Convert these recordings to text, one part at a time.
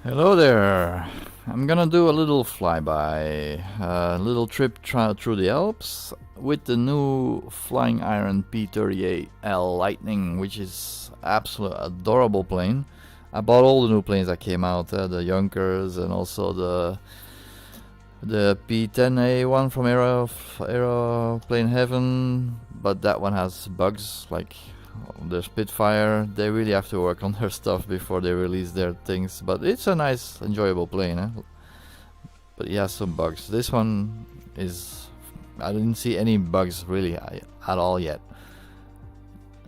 Hello there. I'm gonna do a little flyby, a little trip through the Alps with the new Flying Iron P-38 L Lightning, which is absolute adorable plane. I bought all the new planes that came out, the Junkers and also the P-10A one from Aeroplane Heaven, but that one has bugs like the Spitfire. They really have to work on their stuff before they release their things, but it's a nice, enjoyable plane, but it has some bugs. This one is, I didn't see any bugs really at all yet.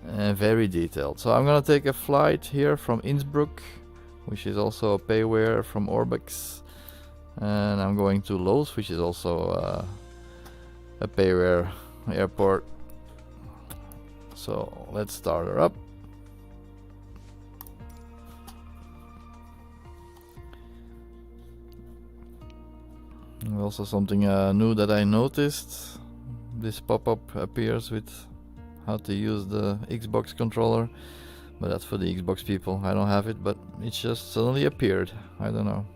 Very detailed. So I'm gonna take a flight here from Innsbruck, which is also a payware from Orbx, and I'm going to Loos, which is also a payware airport. So let's start her up. And also something new that I noticed. This pop-up appears with how to use the Xbox controller, but that's for the Xbox people. I don't have it, but it just suddenly appeared. I don't know.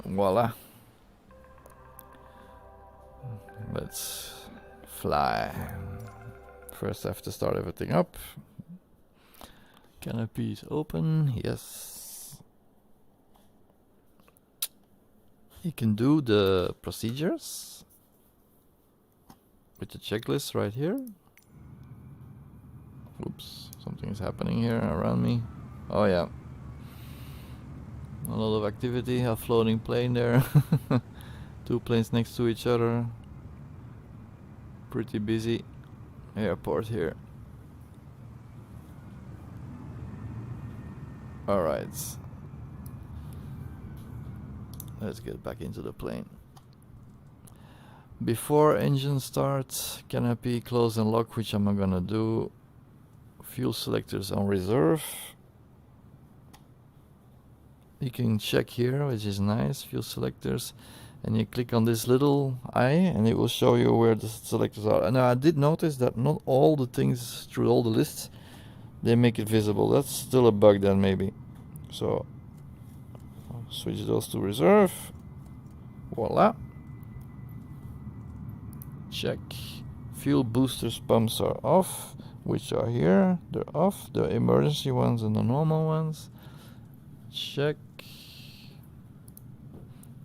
Voila. Let's fly. First I have to start everything up. Canopy is open, yes. You can do the procedures with the checklist right here. Oops, something is happening here around me. Oh yeah. A lot of activity, a floating plane there. Two planes next to each other. Pretty busy airport here. Alright. Let's get back into the plane. Before engine start, canopy close and lock, which I'm gonna do. Fuel selectors on reserve. You can check here, which is nice, fuel selectors, and you click on this little eye and it will show you where the selectors are. And I did notice that not all the things through all the lists, they make it visible. That's still a bug then maybe. So I'll switch those to reserve. Voila. Check. Fuel boosters pumps are off, which are here. They're off, the emergency ones and the normal ones. Check.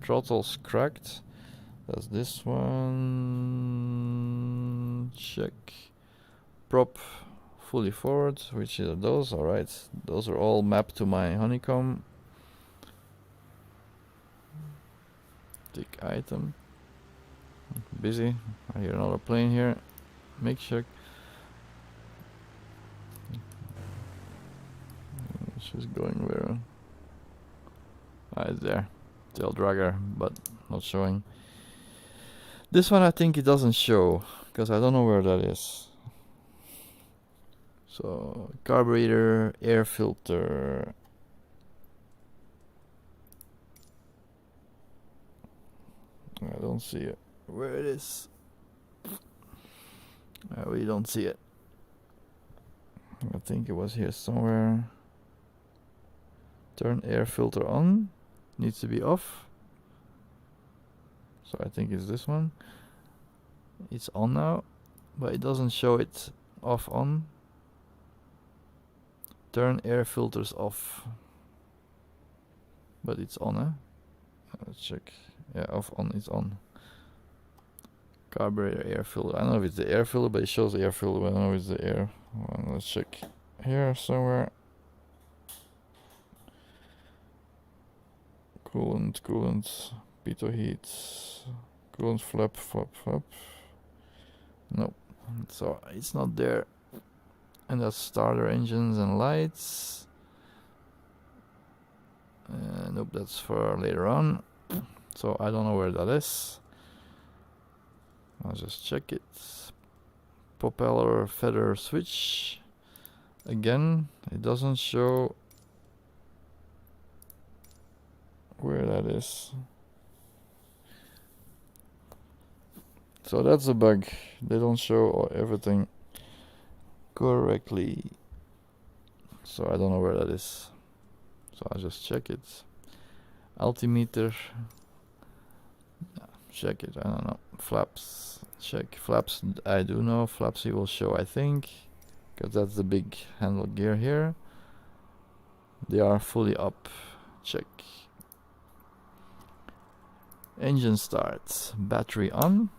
Throttle's cracked. That's this one. Check. Prop fully forward, which are those. Alright, those are all mapped to my honeycomb. Tick item. Busy. I hear another plane here. Make check. She's going where? Ah, it's there. Tail dragger, but not showing. This one I think it doesn't show, because I don't know where that is. So, carburetor, air filter. I don't see it. Where it is? We don't see it. I think it was here somewhere. Turn air filter on. Needs to be off. So I think it's this one. It's on now, but it doesn't show it off on. Turn air filters off. But it's on, eh? Let's check. Yeah, off on, it's on. Carburetor air filter. I don't know if it's the air filter, but it shows the air filter, but I don't know if it's the air one. Let's check here somewhere. Coolant, pitot heat, coolant flap. Nope, so it's not there. And that's starter engines and lights. Nope, that's for later on. So I don't know where that is. I'll just check it. Propeller feather switch. Again, it doesn't show where that is. So that's a bug. They don't show everything correctly. So I don't know where that is. So I'll just check it. Altimeter. Check it, I don't know. Flaps. Check. Flaps, I do know. Flaps he will show, I think. Because that's the big handle gear here. They are fully up. Check. Engine start. Battery on.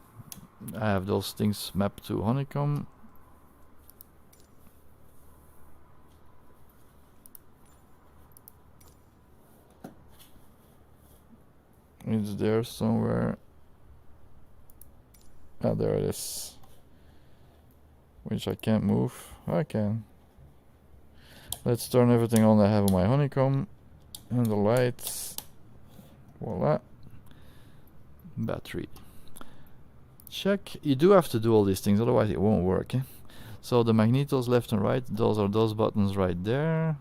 I have those things mapped to honeycomb. It's there somewhere. Ah, there it is. Which I can't move. I can. Let's turn everything on I have on my honeycomb. And the lights. Voila. Battery. Check. You do have to do all these things, otherwise it won't work. So the magnetos left and right, those are those buttons right there.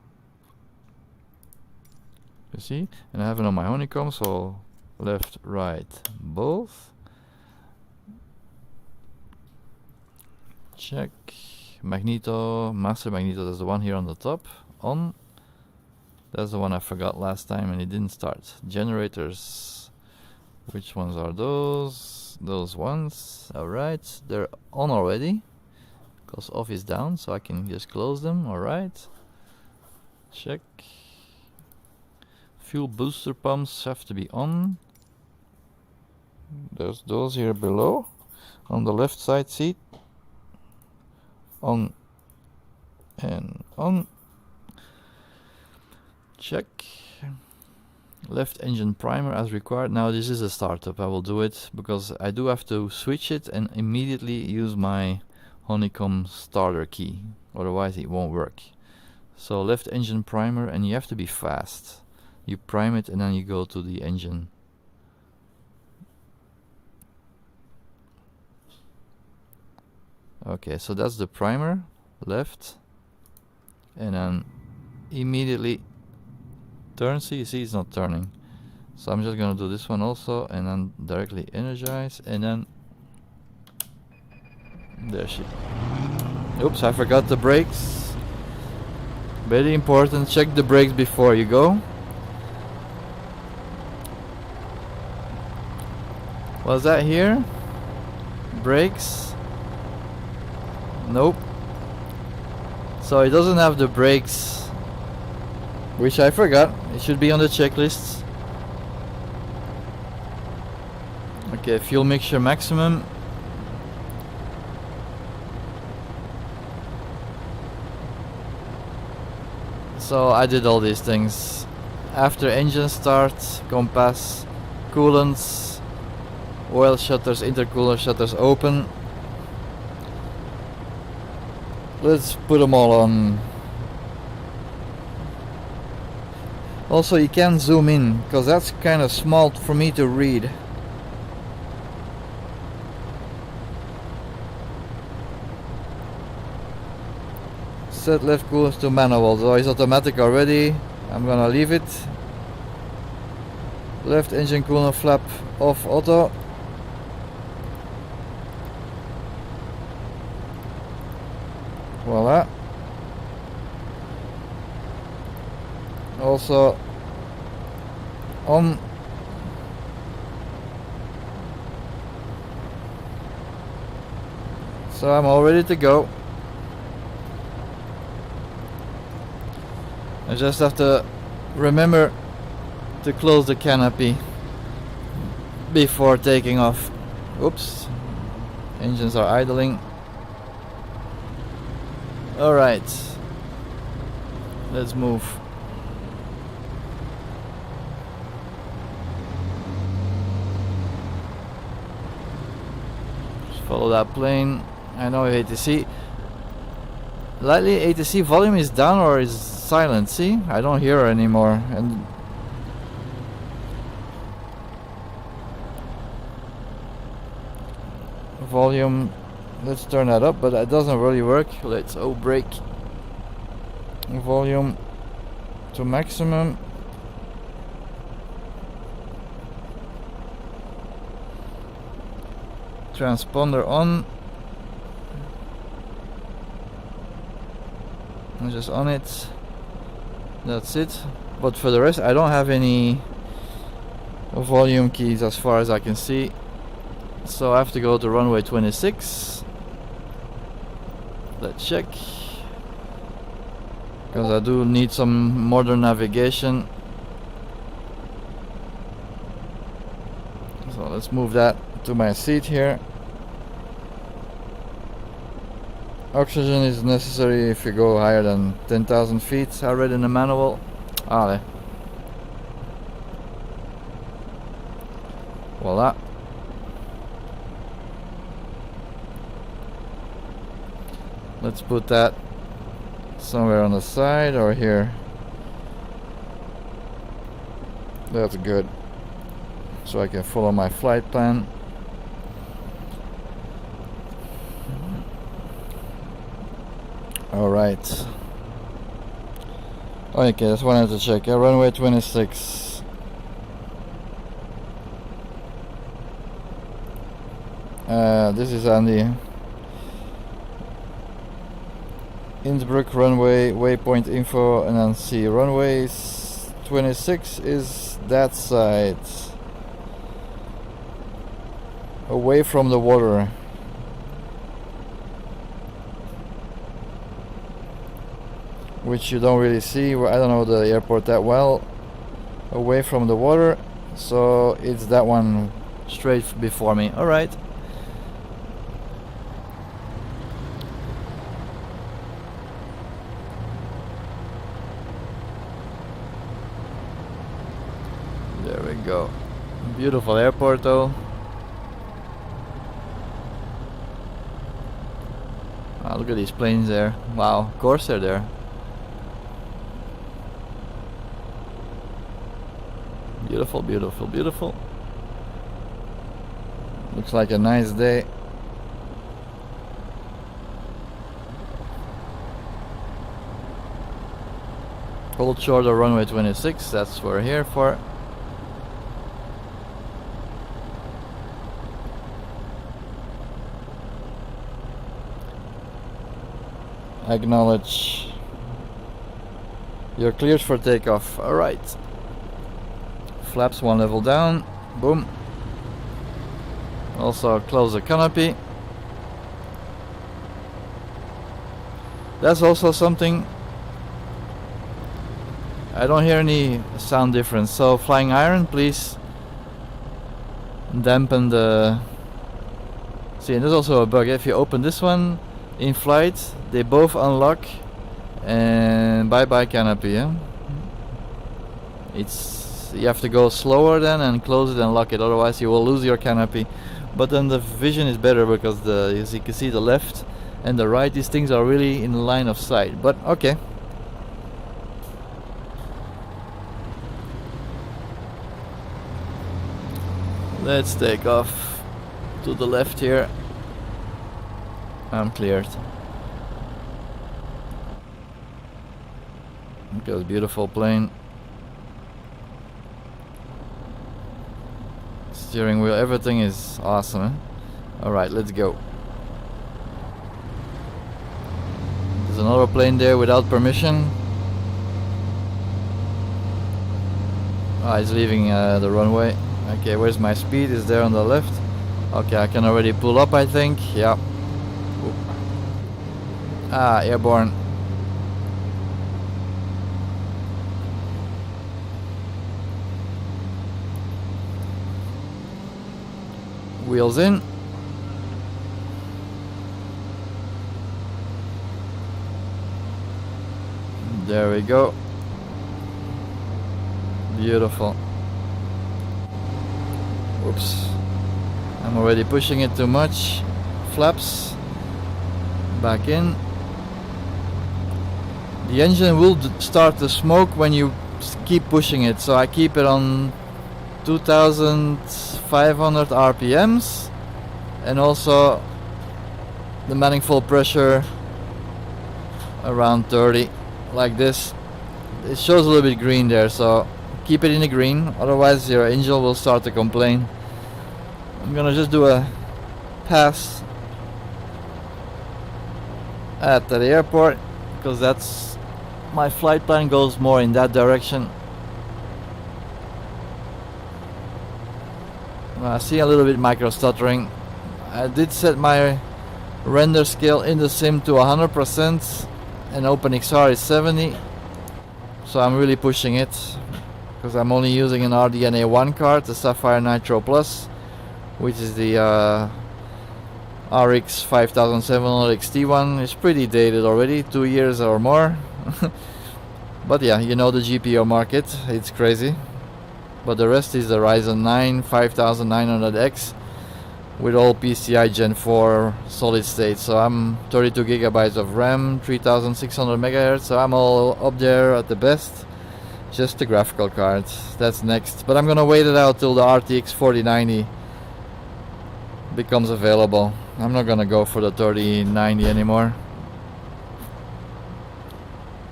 You see? And I have it on my honeycomb, so left, right, both. Check. Magneto, master magneto, that's the one here on the top. On. That's the one I forgot last time and it didn't start. Generators. Which ones are those? Those ones. Alright, they're on already. Because off is down, so I can just close them. Alright. Check. Fuel booster pumps have to be on. There's those here below. On the left side seat. On and on. Check. Left engine primer as required. Now this is a startup. I will do it because I do have to switch it and immediately use my honeycomb starter key. Otherwise it won't work. So left engine primer, and you have to be fast. You prime it and then you go to the engine. Okay, so that's the primer, left, and then immediately turn. See, you see it's not turning. So I'm just gonna do this one also, and then directly energize, and then there she. Oops, I forgot the brakes. Very important, check the brakes before you go. Was that here? Brakes? Nope. So it doesn't have the brakes, which I forgot. It should be on the checklists. Okay, fuel mixture maximum. So I did all these things. After engine start, compass, coolants, oil shutters, intercooler shutters open. Let's put them all on. Also, you can zoom in because that's kind of small for me to read. Set left coolants to manual, so it's automatic already. I'm gonna leave it. Left engine coolant flap off auto. Voila. Also on. So I'm all ready to go. I just have to remember to close the canopy before taking off. Oops. Engines are idling. Alright. Let's move. Just follow that plane. I know ATC. Lightly ATC volume is down or is silent. See? I don't hear her anymore. And volume, let's turn that up, but it doesn't really work. Let's brake. Volume to maximum. Transponder on. I'm just on it. That's it. But for the rest, I don't have any volume keys as far as I can see. So I have to go to runway 26. Let's check. Because I do need some modern navigation. So let's move that to my seat here. Oxygen is necessary if you go higher than 10,000 feet. I read in the manual. Allez. Voila. Let's put that somewhere on the side or here. That's good. So I can follow my flight plan. Alright. Okay, just wanted to check. Runway 26. This is on the Innsbruck runway, waypoint info, and then see runways 26 is that side. Away from the water. Which you don't really see. I don't know the airport that well. Away from the water. So it's that one straight before me. Alright. There we go. Beautiful airport though. Wow, look at these planes there. Wow, of course they're there. Beautiful, beautiful, beautiful. Looks like a nice day. Hold short of runway 26, that's what we're here for. Acknowledge. You're cleared for takeoff. Alright. Flaps one level down. Boom. Also close the canopy. That's also something. I don't hear any sound difference. So flying iron, please dampen the. See, and there's also a bug. If you open this one in flight, they both unlock, and bye bye canopy. Yeah? You have to go slower then and close it and lock it, otherwise you will lose your canopy. But then the vision is better because as you can see, the left and the right, these things are really in line of sight. But okay. Let's take off to the left here. I'm cleared. Look at this beautiful plane. Steering wheel, everything is awesome. Eh? Alright, let's go. There's another plane there without permission. Ah, he's leaving the runway. Okay, where's my speed? Is there on the left? Okay, I can already pull up, I think. Yeah. Oop. Ah, airborne. Wheels in. There we go. Beautiful. Oops. I'm already pushing it too much. Flaps. Back in. The engine will start to smoke when you keep pushing it, so I keep it on 2500 RPMs, and also the manifold pressure around 30, like this. It shows a little bit green there, so keep it in the green, otherwise your engine will start to complain. I'm gonna just do a pass at the airport, because that's my flight plan goes more in that direction. I see a little bit micro stuttering. I did set my render scale in the sim to 100% and OpenXR is 70, so I'm really pushing it because I'm only using an RDNA 1 card, the Sapphire Nitro Plus, which is the RX 5700 XT one. It's pretty dated already, 2 years or more. But yeah, you know the GPU market, it's crazy. But the rest is the Ryzen 9 5900X with all PCI Gen 4 solid state. So I'm 32 gigabytes of RAM, 3600 megahertz, so I'm all up there at the best. Just the graphical card, that's next. But I'm gonna wait it out till the RTX 4090 becomes available. I'm not gonna go for the 3090 anymore.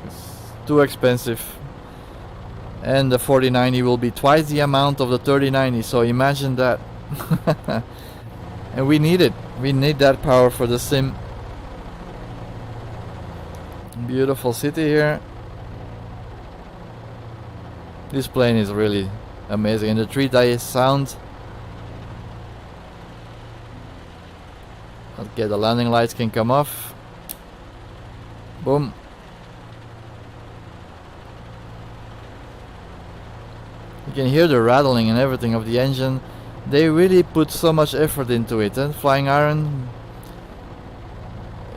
It's too expensive. And the 4090 will be twice the amount of the 3090, so imagine that. And we need it. We need that power for the sim. Beautiful city here. This plane is really amazing, and the 3D sound. Okay, the landing lights can come off. Boom. You can hear the rattling and everything of the engine. They really put so much effort into it, and Flying Iron,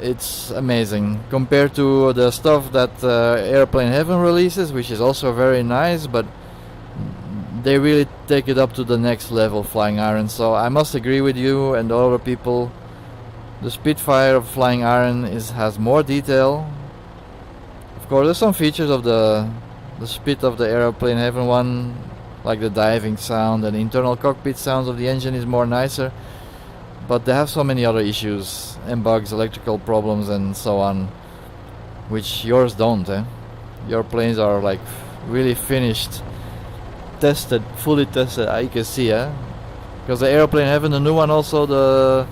it's amazing compared to the stuff that Airplane Heaven releases, which is also very nice, but they really take it up to the next level, Flying Iron. So I must agree with you and the other people. The Spitfire of Flying Iron has more detail. Of course, there's some features of the Spit of the Airplane Heaven one, like the diving sound and internal cockpit sounds of the engine is more nicer, but they have so many other issues and bugs, electrical problems and so on, which yours don't. Your planes are like really finished, tested, fully tested. You can see, because the Airplane Heaven, the new one, also the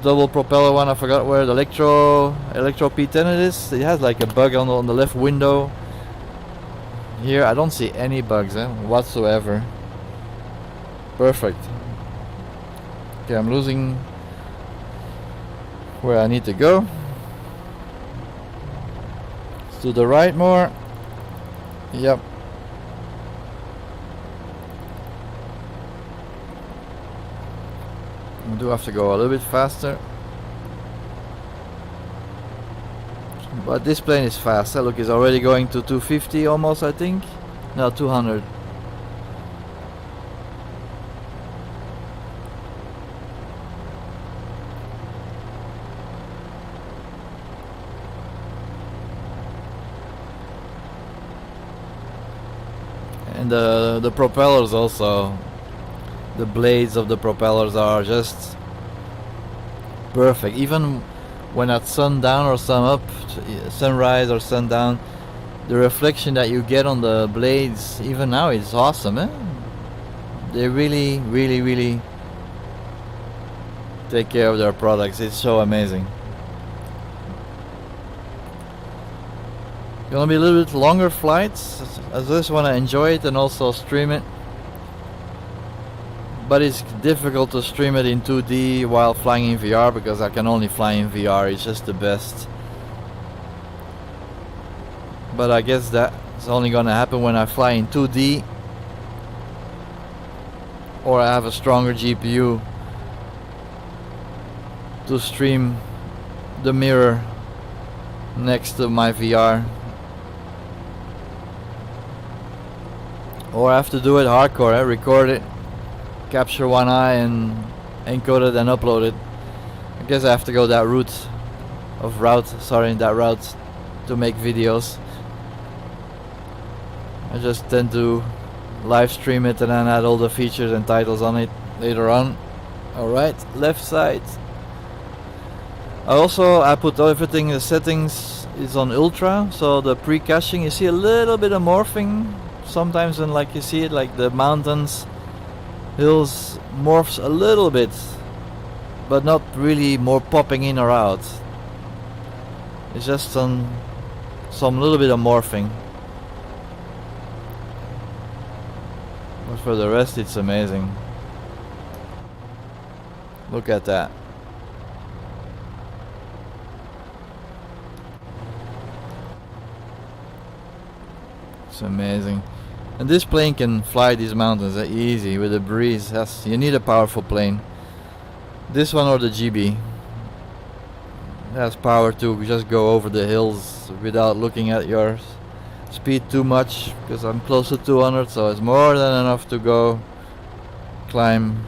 double propeller one, I forgot where the Electro P10 it is. It has like a bug on the left window. Here I don't see any bugs whatsoever. Perfect. Okay, I'm losing where I need to go. To the right more. Yep. I do have to go a little bit faster. But this plane is fast. Look, it's already going to 250 almost, I think. No, 200. And the propellers also. The blades of the propellers are just perfect. Even when at sundown or sunrise or sundown, the reflection that you get on the blades, even now, is awesome. They really, really, really take care of their products. It's so amazing. Gonna be a little bit longer flights. I just want to enjoy it and also stream it. But it's difficult to stream it in 2D while flying in VR, because I can only fly in VR. It's just the best. But I guess that's only gonna happen when I fly in 2D, or I have a stronger GPU to stream the mirror next to my VR. Or I have to do it hardcore, record it, capture one eye and encode it and upload it. I guess I have to go that route to make videos. I just tend to live stream it and then add all the features and titles on it later on. Alright, left side. I put everything, the settings is on ultra, so the pre-caching, you see a little bit of morphing sometimes, and like you see it, like the mountains, hills morphs a little bit, but not really more popping in or out. It's just some some little bit of morphing. But for the rest, it's amazing. Look at that. It's amazing. And this plane can fly these mountains easy with a breeze. You need a powerful plane. This one or the GB. It has power to just go over the hills without looking at your speed too much, because I'm close to 200, so it's more than enough to go climb.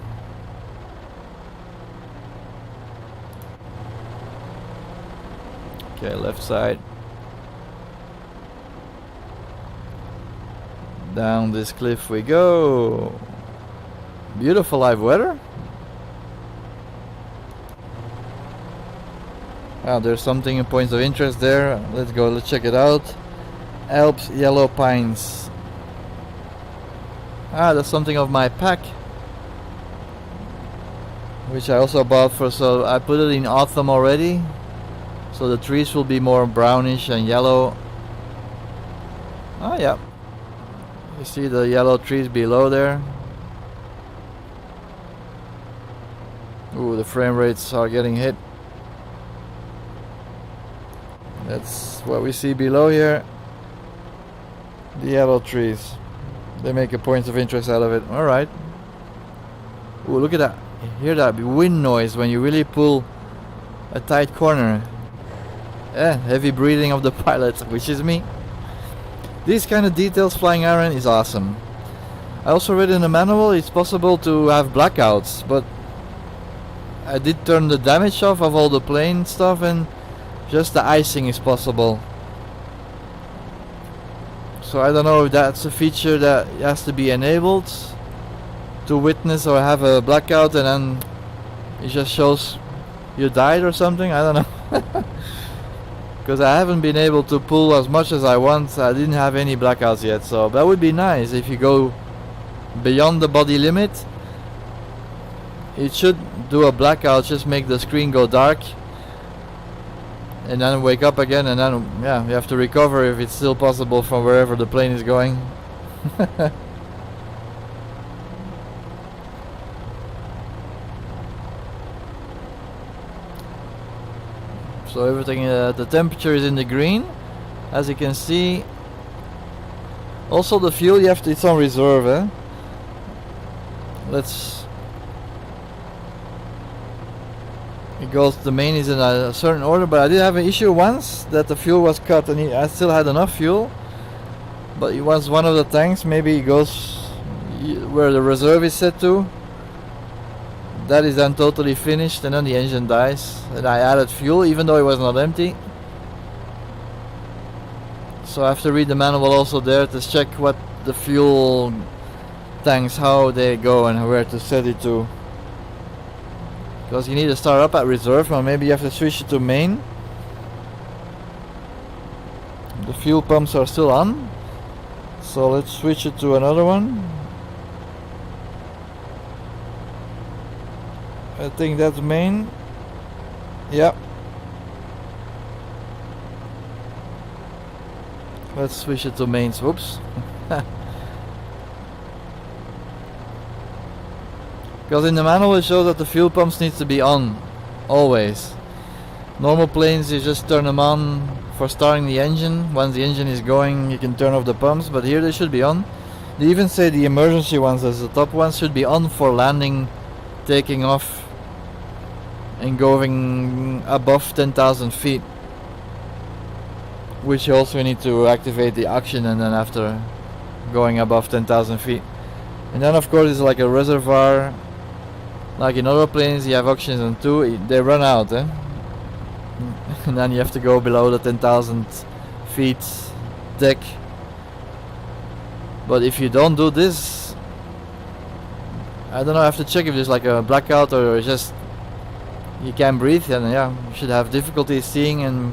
Okay, left side. Down this cliff we go. Beautiful live weather. Ah, there's something in points of interest there. Let's go, let's check it out. Alps yellow pines. Ah, that's something of my pack, which I also bought for, so I put it in autumn already, so the trees will be more brownish and yellow. Ah, yeah. You see the yellow trees below there. Ooh, the frame rates are getting hit. That's what we see below here. The yellow trees. They make a point of interest out of it. Alright. Ooh, look at that. You hear that wind noise when you really pull a tight corner. Heavy breathing of the pilot, which is me. These kind of details flying iron is awesome. I also read in the manual it's possible to have blackouts, but I did turn the damage off of all the plane stuff and just the icing is possible. So I don't know if that's a feature that has to be enabled to witness or have a blackout and then it just shows you died or something. I don't know. Because I haven't been able to pull as much as I want. I didn't have any blackouts yet, so that would be nice if you go beyond the body limit. It should do a blackout, just make the screen go dark and then wake up again, and then yeah, you have to recover if it's still possible from wherever the plane is going. So everything, the temperature is in the green, as you can see. Also the fuel, you have to, it's on reserve, eh? It goes, the main is in a certain order, but I did have an issue once that the fuel was cut and I still had enough fuel, but it was one of the tanks, maybe it goes where the reserve is set to. That is then totally finished and then the engine dies, and I added fuel even though it was not empty. So I have to read the manual also there to check what the fuel tanks, how they go and where to set it to. Because you need to start up at reserve, or maybe you have to switch it to main. The fuel pumps are still on, so let's switch it to another one. I think that's main. Yeah. Let's switch it to mains. Whoops. Because in the manual it shows that the fuel pumps need to be on always. Normal planes you just turn them on for starting the engine. Once the engine is going you can turn off the pumps, but here they should be on. They even say the emergency ones, as the top ones, should be on for landing, taking off and going above 10,000 feet, which you also need to activate the oxygen, and then after going above 10,000 feet. And then of course it's like a reservoir, like in other planes you have oxygen too, they run out, eh? And then you have to go below the 10,000 feet deck. But if you don't do this, I don't know, I have to check if there's like a blackout or just you can't breathe, and yeah, you should have difficulty seeing, and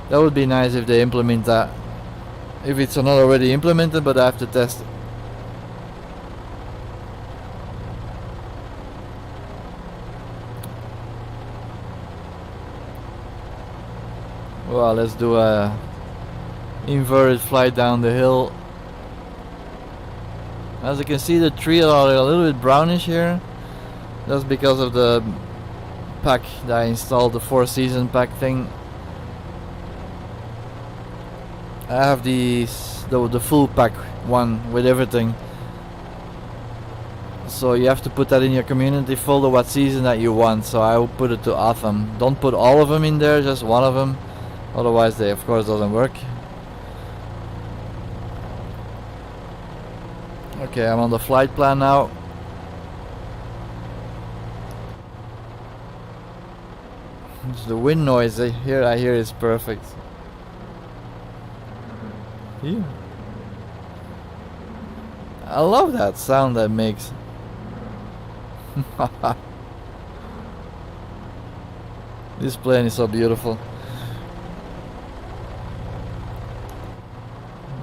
that would be nice if they implement that. If it's not already implemented, but I have to test it. Well, let's do a inverted flight down the hill. As you can see, the trees are a little bit brownish here. That's because of the pack that I installed, the 4-season pack thing. I have the full pack one with everything. So you have to put that in your community folder what season that you want. So I will put it to autumn. Don't put all of them in there, just one of them. Otherwise they of course doesn't work. Okay, I'm on the flight plan now. The wind noise I hear is perfect. Here. I love that sound that makes. This plane is so beautiful.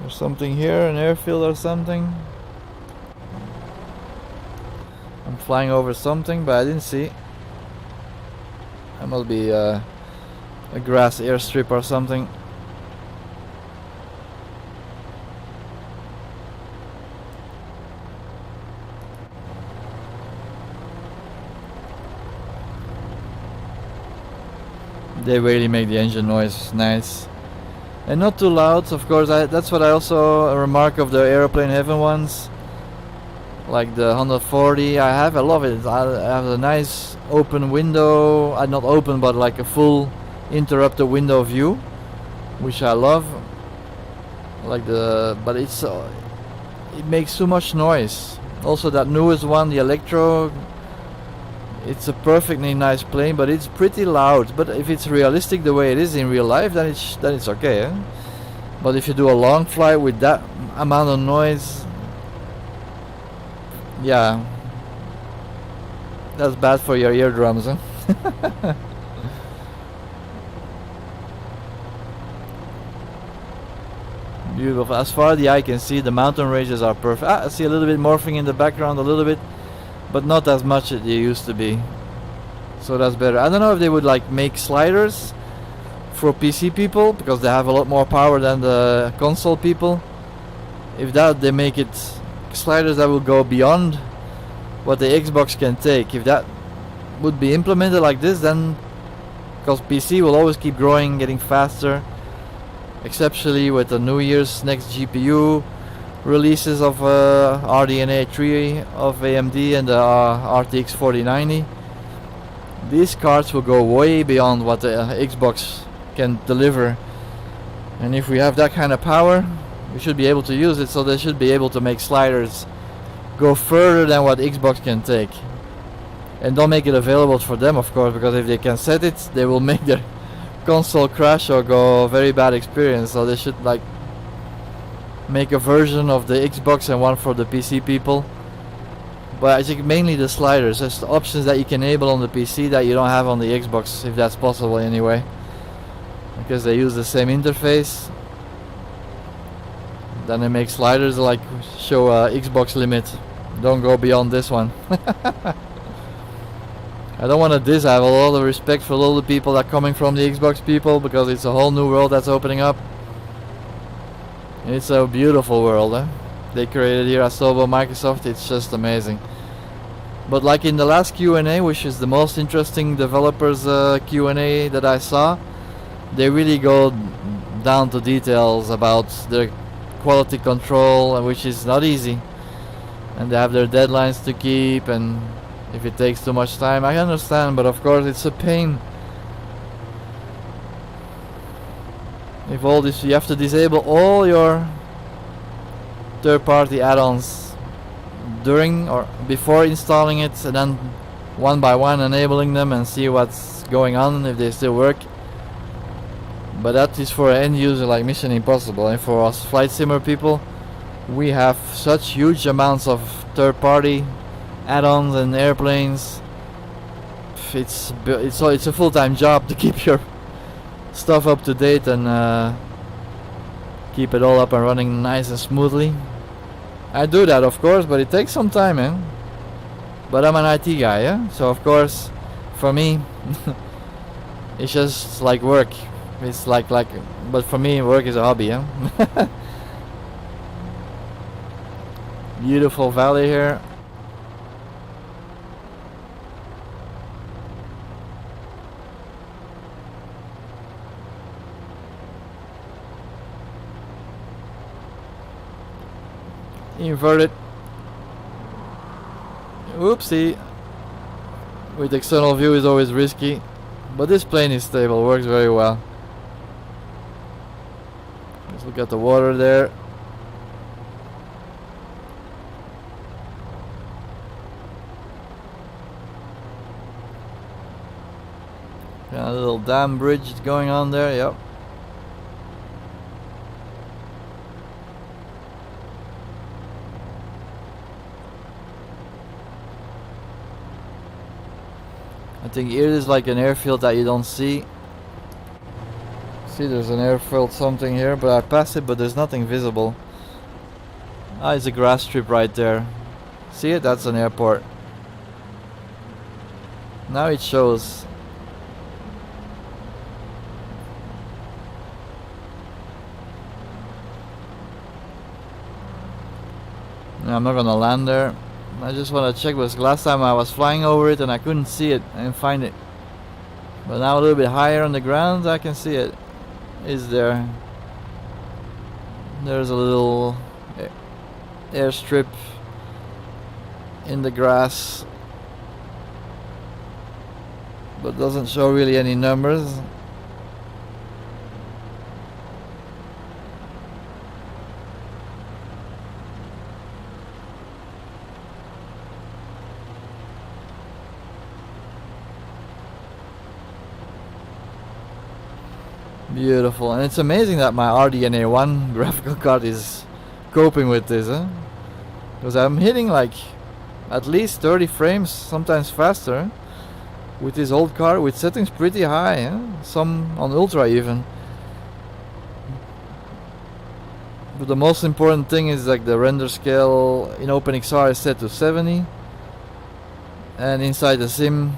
There's something here, an airfield or something. I'm flying over something, but I didn't see. That must be a grass airstrip or something. They really make the engine noise nice. And not too loud, of course. That's what I also remark of the aeroplane heaven ones. Like the 140 I love it. I have a nice open window, not open but like a full interrupted window view, which I love. Like but it makes too much noise. Also that newest one, the Electro, it's a perfectly nice plane, but it's pretty loud. But if it's realistic the way it is in real life, then it's okay. Eh? But if you do a long flight with that amount of noise, yeah, that's bad for your eardrums, huh? Beautiful. As far as the eye can see, the mountain ranges are perfect. I see a little bit morphing in the background, a little bit, but not as much as they used to be. So that's better. I don't know if they would like make sliders for PC people, because they have a lot more power than the console people. If that, they make it sliders that will go beyond what the Xbox can take. If that would be implemented like this, then because PC will always keep growing, getting faster, exceptionally with the New Year's next GPU releases of RDNA 3 of AMD and the RTX 4090. These cards will go way beyond what the Xbox can deliver, and if we have that kind of power, we should be able to use it. So they should be able to make sliders go further than what Xbox can take. And don't make it available for them, of course, because if they can set it, they will make their console crash or go very bad experience. So they should like make a version of the Xbox and one for the PC people. But I think mainly the sliders. There's the options that you can enable on the PC that you don't have on the Xbox, if that's possible anyway, because they use the same interface. Then they make sliders like show a Xbox limit. Don't go beyond this one. I don't want to diss. I have a lot of respect for all the people that are coming from the Xbox people, because it's a whole new world that's opening up. It's a beautiful world, eh? They created here at Sobo Microsoft. It's just amazing. But like in the last Q&A, which is the most interesting developers Q&A that I saw, they really go down to details about their quality control, which is not easy, and they have their deadlines to keep, and if it takes too much time, I understand, but of course it's a pain. If all this, you have to disable all your third-party add-ons during or before installing it, and then one by one enabling them and see what's going on, if they still work. But that is for an end user like Mission Impossible, and for us flight simmer people, we have such huge amounts of third-party add-ons and airplanes. It's a full-time job to keep your stuff up to date and keep it all up and running nice and smoothly. I do that, of course, but it takes some time, eh? But I'm an IT guy, yeah? So of course, for me, it's just like work. It's like, but for me, work is a hobby, huh? Beautiful valley here. Inverted. Oopsie. With external view is always risky, but this plane is stable, works very well. Let's look at the water there. Got a little dam bridge going on there, yep. I think here is like an airfield that you don't see. See, there's an airfield something here, but I passed it, but there's nothing visible. Ah, it's a grass strip right there. See it? That's an airport. Now it shows. Yeah, I'm not gonna land there. I just want to check, because last time I was flying over it and I couldn't see it and find it. But now a little bit higher on the ground I can see it. It's there. There's a little airstrip in the grass, but doesn't show really any numbers. Beautiful, and it's amazing that my RDNA 1 graphical card is coping with this, huh? Because I'm hitting like at least 30 frames, sometimes faster, with this old card with settings pretty high, huh? Some on ultra even. But the most important thing is like the render scale in OpenXR is set to 70, and inside the sim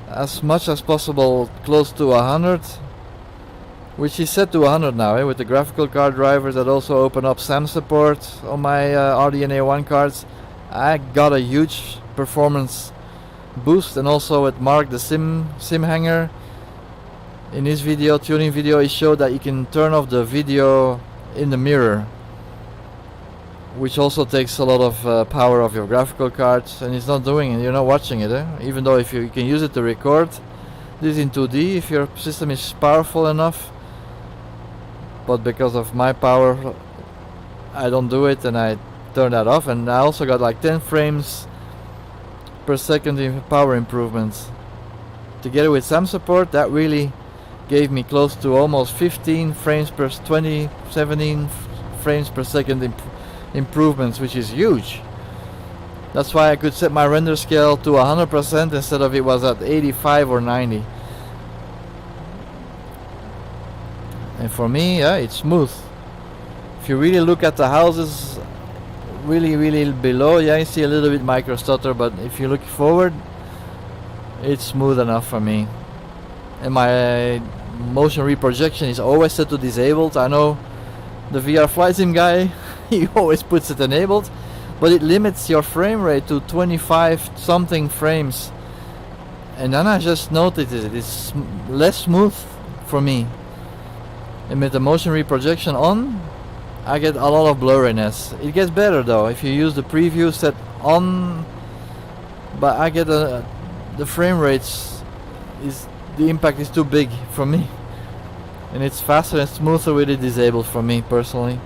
as much as possible close to 100. Which is set to 100 now, with the graphical card drivers that also open up SAM support on my RDNA 1 cards. I got a huge performance boost, and also with Mark, the sim hanger. In his video, tuning video, he showed that you can turn off the video in the mirror, which also takes a lot of power off your graphical cards, and it's not doing it, you're not watching it, eh? Even though if you can use it to record this in 2D if your system is powerful enough. But because of my power, I don't do it, and I turn that off. And I also got like 10 frames per second in power improvements. Together with SAM support, that really gave me close to almost 15 frames per 17 frames per second improvements, which is huge. That's why I could set my render scale to 100% instead of it was at 85 or 90. And for me, yeah, it's smooth. If you really look at the houses really below, yeah, you see a little bit micro stutter, but if you look forward, it's smooth enough for me. And my motion reprojection is always set to disabled. I know the VR flight sim guy, he always puts it enabled, but it limits your frame rate to 25 something frames. And then I just noticed it's less smooth for me. And with the motion reprojection on, I get a lot of blurriness. It gets better though if you use the preview set on, but I get the frame rates the impact is too big for me, and it's faster and smoother with it disabled for me personally.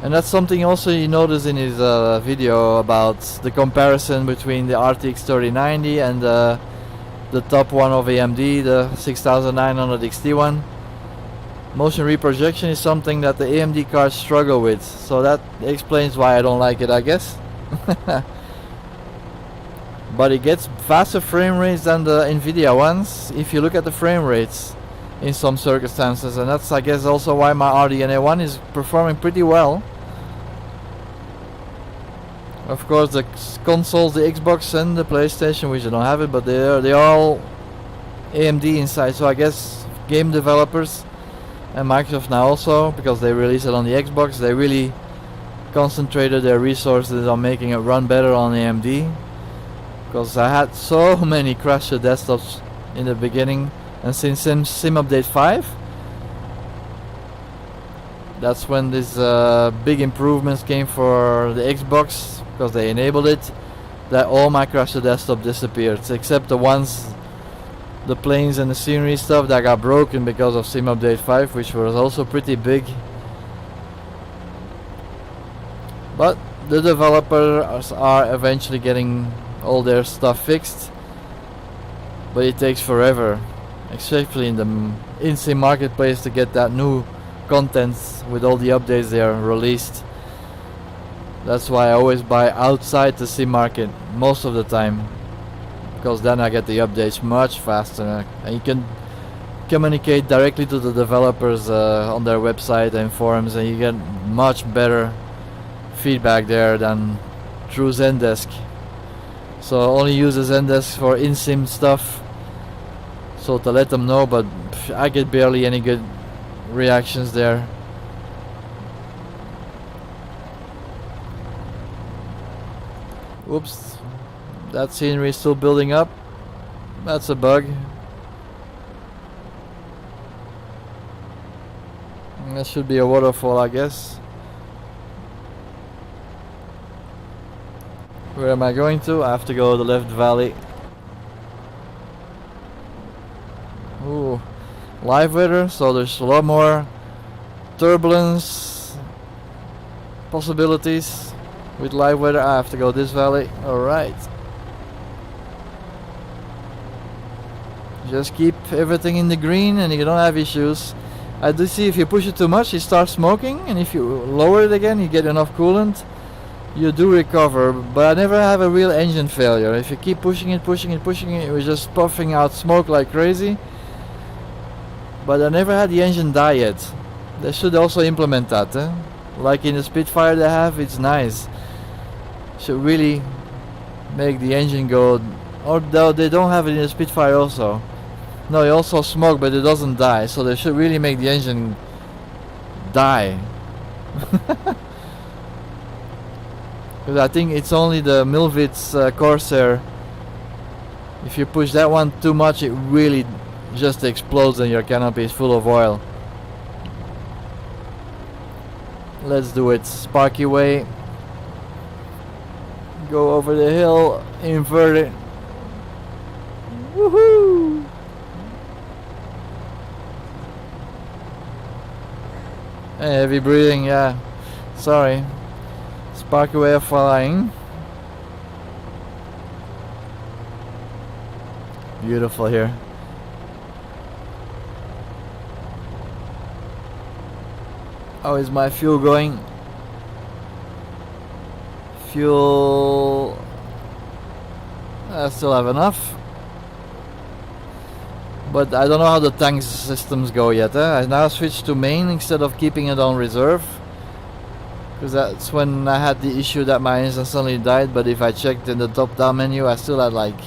And that's something also you notice in his video about the comparison between the RTX 3090 and the top one of AMD, the 6900 XT one. Motion reprojection is something that the AMD cards struggle with, so that explains why I don't like it, I guess. But it gets faster frame rates than the Nvidia ones if you look at the frame rates in some circumstances, and that's I guess also why my RDNA 1 is performing pretty well. Of course the consoles, the Xbox and the PlayStation, which I don't have it, but they're all AMD inside, so I guess game developers, and Microsoft now also, because they release it on the Xbox. They really concentrated their resources on making it run better on AMD, because I had so many crashed desktops in the beginning, and since Sim Update 5, that's when these big improvements came for the Xbox, because they enabled it, that all my crashed desktop disappeared, except the ones, the planes and the scenery stuff that got broken because of Sim Update 5, which was also pretty big. But the developers are eventually getting all their stuff fixed, but it takes forever, especially in the in-sim marketplace, to get that new content with all the updates they are released. That's why I always buy outside the sim market most of the time, because then I get the updates much faster, and you can communicate directly to the developers on their website and forums, and you get much better feedback there than through Zendesk. So I only use the Zendesk for in-sim stuff, so to let them know, but I get barely any good reactions there. Oops, that scenery is still building up. That's a bug. That should be a waterfall, I guess. Where am I going to? I have to go to the left valley. Ooh, live weather, so there's a lot more turbulence possibilities with live weather. I have to go this valley. Alright. Just keep everything in the green and you don't have issues. I do see if you push it too much, it starts smoking, and if you lower it again, you get enough coolant, you do recover. But I never have a real engine failure. If you keep pushing it, it was just puffing out smoke like crazy. But I never had the engine die yet. They should also implement that, eh? Like in the Spitfire they have, it's nice. Should really make the engine go, or though they don't have it in the Spitfire also. No, it also smoke, but it doesn't die, so they should really make the engine die. Because I think it's only the Milvitz Corsair. If you push that one too much, it really just explodes and your canopy is full of oil. Let's do it Sparky way. Go over the hill, invert it. Woohoo! Hey, heavy breathing, yeah. Sorry. Sparky way of flying. Beautiful here. How is my fuel going? Fuel... I still have enough. But I don't know how the tank systems go yet. I now switched to main instead of keeping it on reserve. Because that's when I had the issue that my engine suddenly died. But if I checked in the top down menu, I still had like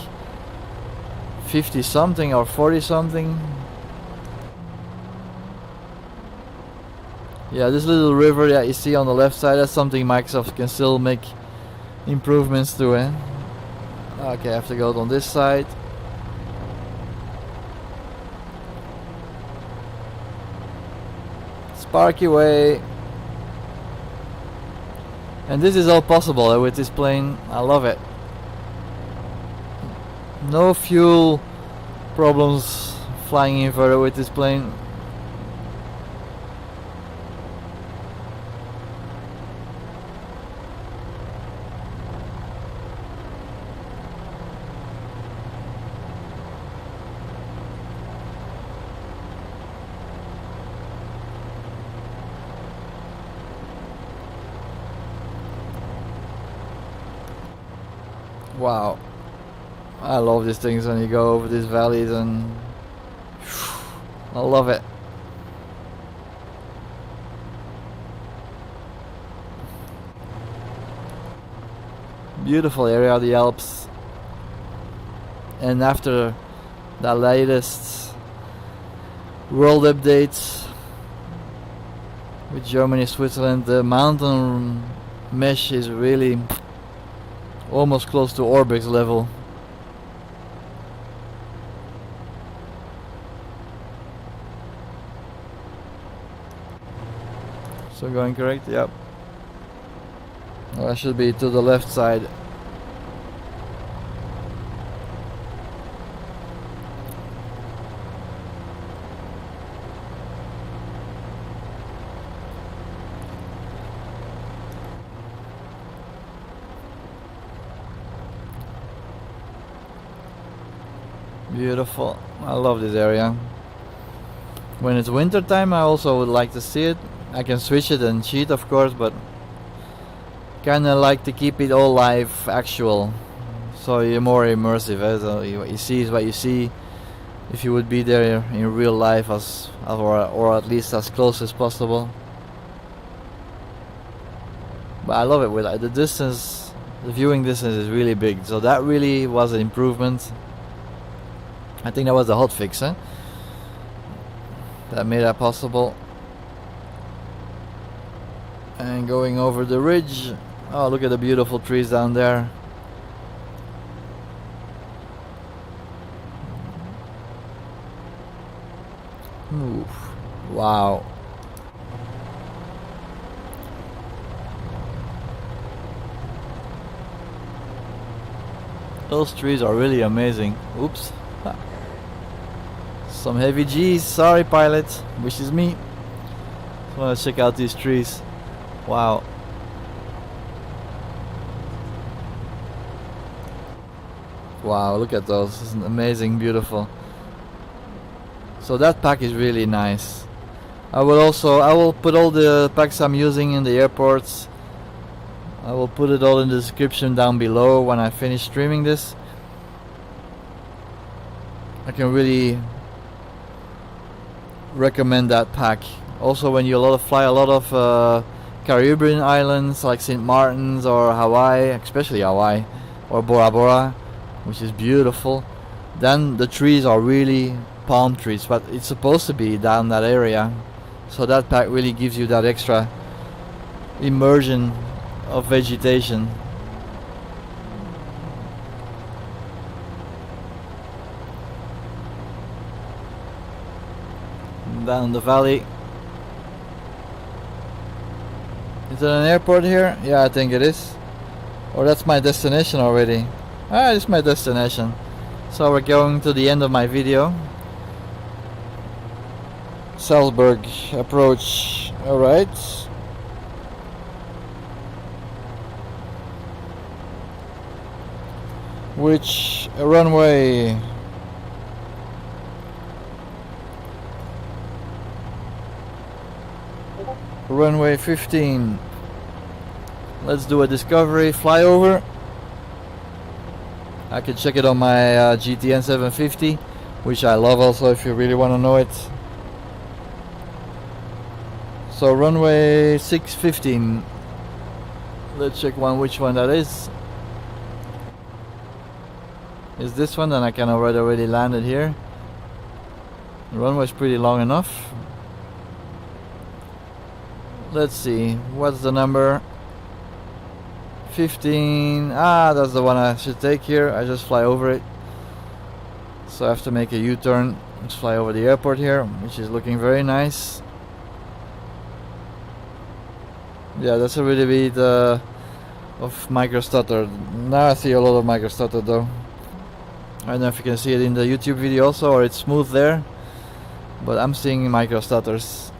50 something or 40 something. Yeah, this little river that you see on the left side, that's something Microsoft can still make improvements to, eh? Okay, I have to go on this side. Sparky way. And this is all possible with this plane. I love it. No fuel problems flying inverted with this plane. Wow, I love these things when you go over these valleys, and I love it. Beautiful area of the Alps. And after the latest world updates with Germany, Switzerland. The mountain mesh is really almost close to Orbx level. So going correct? Yep. Well, I should be to the left side. Beautiful. I love this area. When it's winter time, I also would like to see it. I can switch it and cheat, of course, but kinda like to keep it all live, actual, so you're more immersive. So what you see is what you see. If you would be there in real life, or at least as close as possible. But I love it with the distance. The viewing distance is really big, so that really was an improvement. I think that was the hotfix, that made that possible. And going over the ridge. Oh, look at the beautiful trees down there. Oof. Wow. Those trees are really amazing. Oops. Some heavy G's. Sorry, pilot. Which is me. Just want to check out these trees. Wow. Wow, look at those. It's amazing, beautiful. So that pack is really nice. I will put all the packs I'm using in the airports. I will put it all in the description down below when I finish streaming this. I can really recommend that pack. Also, when you fly a lot of Caribbean islands like St. Martin's or Hawaii, especially Hawaii, or Bora Bora, which is beautiful, then the trees are really palm trees, but it's supposed to be down that area. So that pack really gives you that extra immersion of vegetation. Down the valley. Is there an airport here? Yeah, I think it is. Or that's my destination already. Ah, it's my destination. So we're going to the end of my video. Salzburg approach. Alright. Which runway? Runway 15. Let's do a discovery flyover. I can check it on my GTN 750, which I love also if you really want to know it. So runway 615. Let's check which one that is. Is this one? Then I can already land it here. The runway is pretty long enough. Let's see, what's the number? 15. Ah, that's the one I should take here. I just fly over it. So I have to make a U-turn. Let's fly over the airport here, which is looking very nice. Yeah, that's a really bit of micro stutter. Now I see a lot of micro stutter though. I don't know if you can see it in the YouTube video also, or it's smooth there, but I'm seeing micro stutters.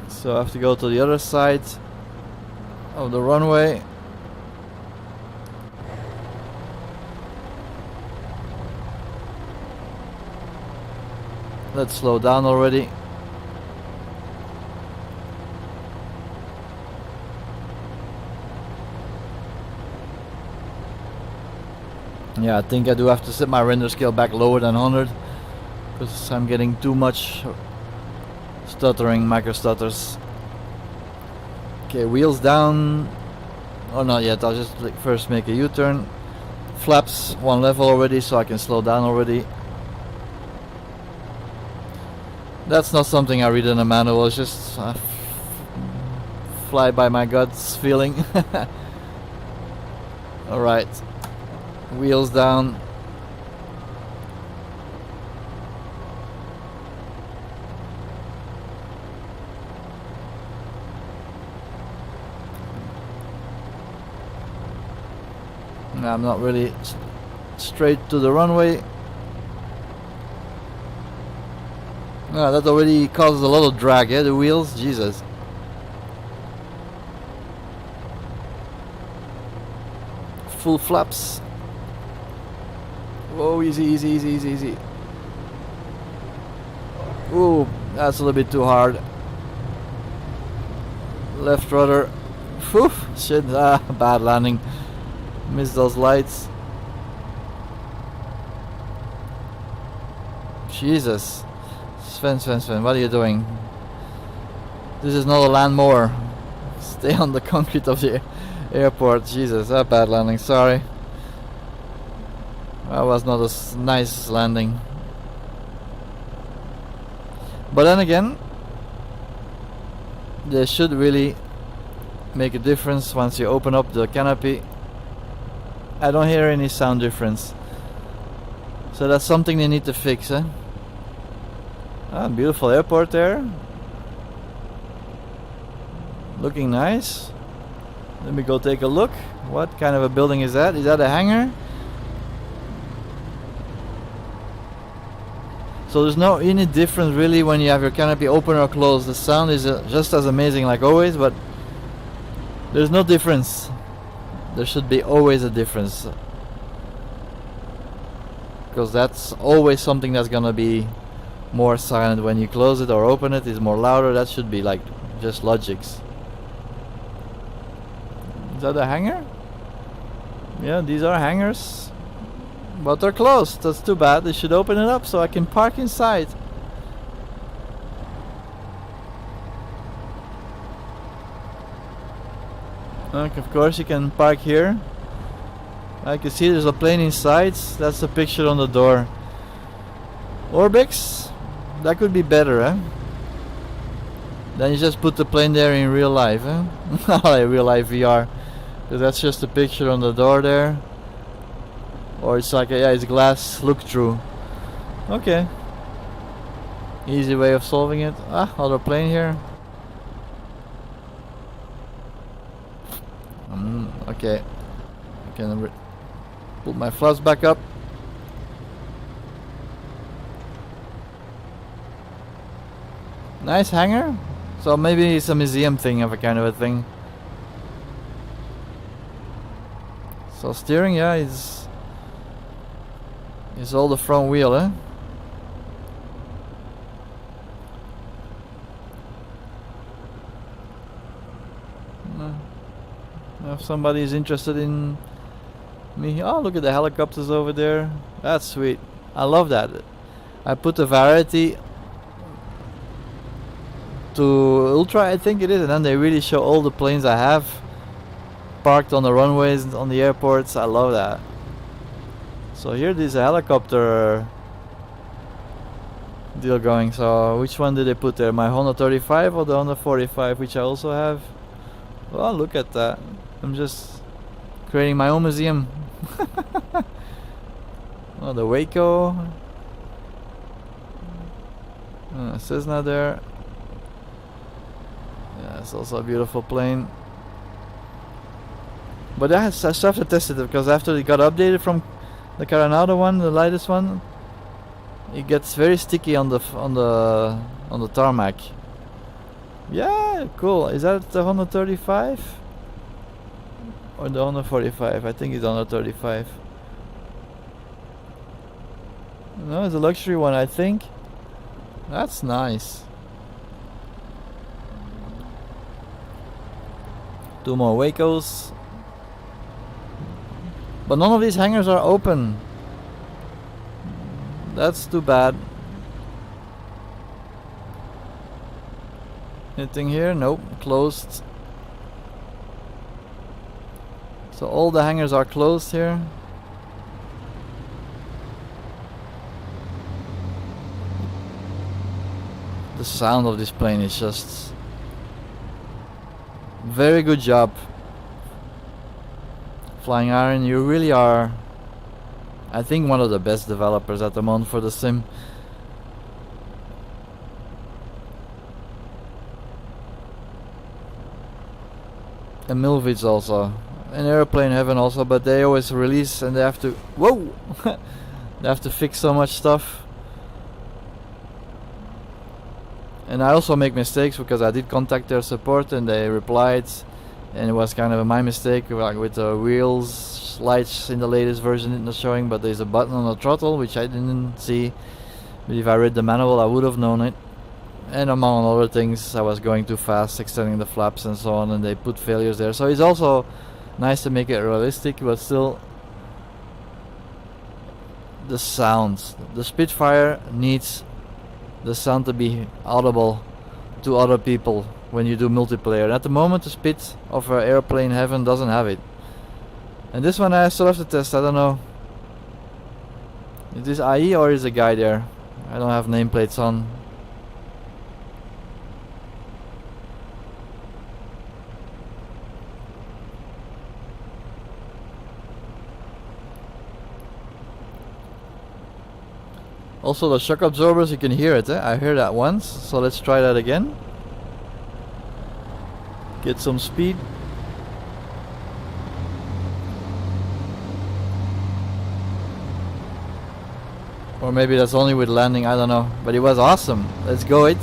So I have to go to the other side of the runway. Let's slow down already. Yeah, I think I do have to set my render scale back lower than 100 because I'm getting too much stuttering, micro stutters. Okay, wheels down. Or not yet, I'll just first make a U-turn. Flaps one level already, so I can slow down already. That's not something I read in a manual, it's just fly by my guts feeling. Alright, wheels down. I'm not really straight to the runway. That already causes a lot of drag, the wheels, Jesus. Full flaps. Whoa, easy, easy, easy, easy, easy. Ooh, that's a little bit too hard. Left rudder. Whew, shit, bad landing. Missed those lights. Jesus. Sven, what are you doing? This is not a land mower. Stay on the concrete of the airport. Jesus, that bad landing, sorry. That was not a nice landing. But then again, they should really make a difference once you open up the canopy. I don't hear any sound difference. So that's something they need to fix, eh? Beautiful airport there. Looking nice. Let me go take a look. What kind of a building is that? Is that a hangar? So there's no any difference really when you have your canopy open or closed. The sound is just as amazing like always, but there's no difference. There should be always a difference, because that's always something that's gonna be more silent when you close it or open it. Is more louder. That should be like just logics. Is that a hangar? Yeah, these are hangars, but they're closed. That's too bad. They should open it up so I can park inside. Of course you can park here. I can see there's a plane inside. That's the picture on the door. Orbx, that could be better, eh? Then you just put the plane there in real life, eh? Like real life VR. Because that's just a picture on the door there. Or it's like yeah, it's glass look through. Okay. Easy way of solving it. Other plane here. Okay. I can put my flaps back up. Nice hangar. So maybe it's a museum thing of a kind of a thing. So steering, yeah, is all the front wheel, eh? If somebody is interested in me, oh look at the helicopters over there. That's sweet. I love that. I put the variety to ultra, I think it is, and then they really show all the planes I have parked on the runways, on the airports. I love that. So here there's a helicopter deal going. So which one did they put there? My Honda 35 or the Honda 45, which I also have? Well, look at that. I'm just creating my own museum. Oh, the Waco. Cessna there. Yeah, it's also a beautiful plane. But I still have to test it, because after it got updated from the Coronado one, the lightest one, it gets very sticky on the tarmac. Yeah, cool. Is that the Honda 35 or the Honda 45? I think it's Honda 35. No, it's a luxury one, I think. That's nice. Two more Wacos. But none of these hangars are open. That's too bad. Anything here? Nope, closed. So all the hangars are closed here. The sound of this plane is just very good job. Flying Iron, you really are, I think, one of the best developers at the moment for the sim. And Milvid's also, and Airplane Heaven also, but they always release and they have to, whoa! They have to fix so much stuff. And I also make mistakes because I did contact their support and they replied, and it was kind of my mistake, like with the wheels lights in the latest version it's not showing, but there's a button on the throttle which I didn't see, but if I read the manual I would have known it. And among other things, I was going too fast, extending the flaps and so on, and they put failures there. So it's also nice to make it realistic, but still the sounds, the Spitfire needs the sound to be audible to other people when you do multiplayer. And at the moment the Spit of Airplane Heaven doesn't have it. And this one I still have to test, I don't know. Is this IE or is a guy there? I don't have nameplates on. Also the shock absorbers, you can hear it, I heard that once, so let's try that again. Get some speed. Or maybe that's only with landing, I don't know. But it was awesome. Let's go it.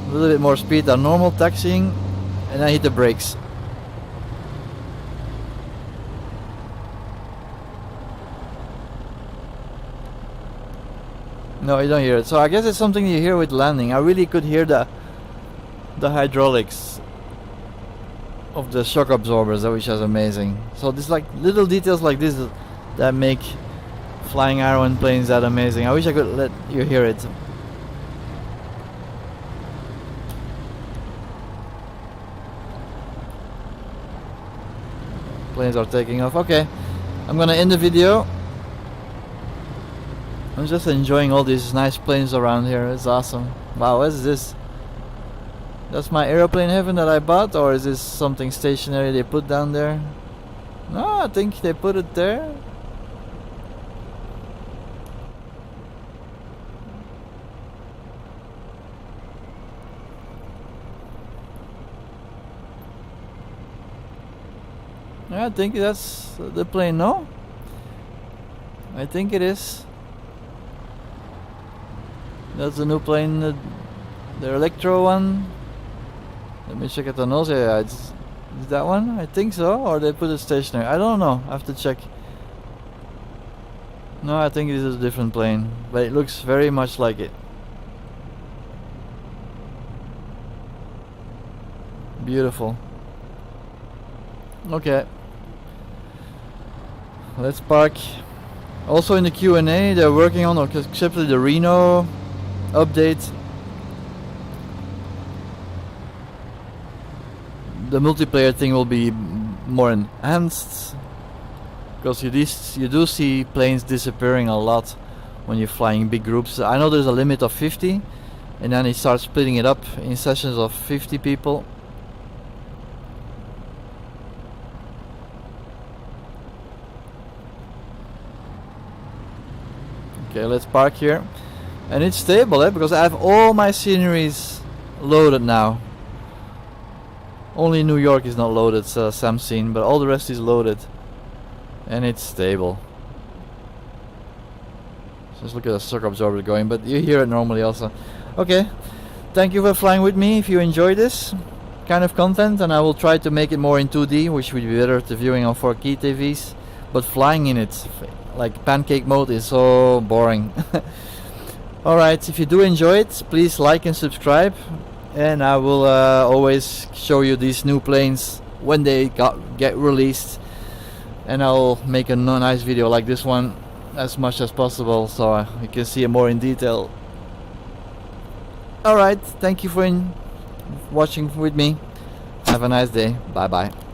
A little bit more speed than normal taxiing, and I hit the brakes. No, you don't hear it. So I guess it's something you hear with landing. I really could hear the hydraulics of the shock absorbers, which is amazing. So there's like little details like this that make Flying Iron planes that amazing. I wish I could let you hear it. Planes are taking off. Okay, I'm gonna end the video. I'm just enjoying all these nice planes around here. It's awesome. Wow, what is this? That's my Airplane Heaven that I bought, or is this something stationary they put down there? No, I think they put it there. I think that's the plane, no? I think it is. That's the new plane, the Electro one. Let me check at the nose. Yeah, is that one? I think so. Or they put it stationary. I don't know. I have to check. No, I think this is a different plane, but it looks very much like it. Beautiful. Okay. Let's park. Also in the Q&A, they're working on, except the Reno update. The multiplayer thing will be more enhanced, because you do see planes disappearing a lot when you're flying big groups. I know there's a limit of 50, and then it starts splitting it up in sessions of 50 people. Okay, let's park here. And it's stable, because I have all my sceneries loaded now. Only New York is not loaded, Sam scene, but all the rest is loaded. And it's stable. Just look at the shock absorber going, but you hear it normally also. Okay, thank you for flying with me. If you enjoy this kind of content, and I will try to make it more in 2D, which would be better to viewing on 4K TVs. But flying in it, like pancake mode, is so boring. Alright, if you do enjoy it, please like and subscribe, and I will always show you these new planes when they get released, and I'll make a nice video like this one as much as possible, so you can see it more in detail. Alright, thank you for watching with me. Have a nice day. Bye bye.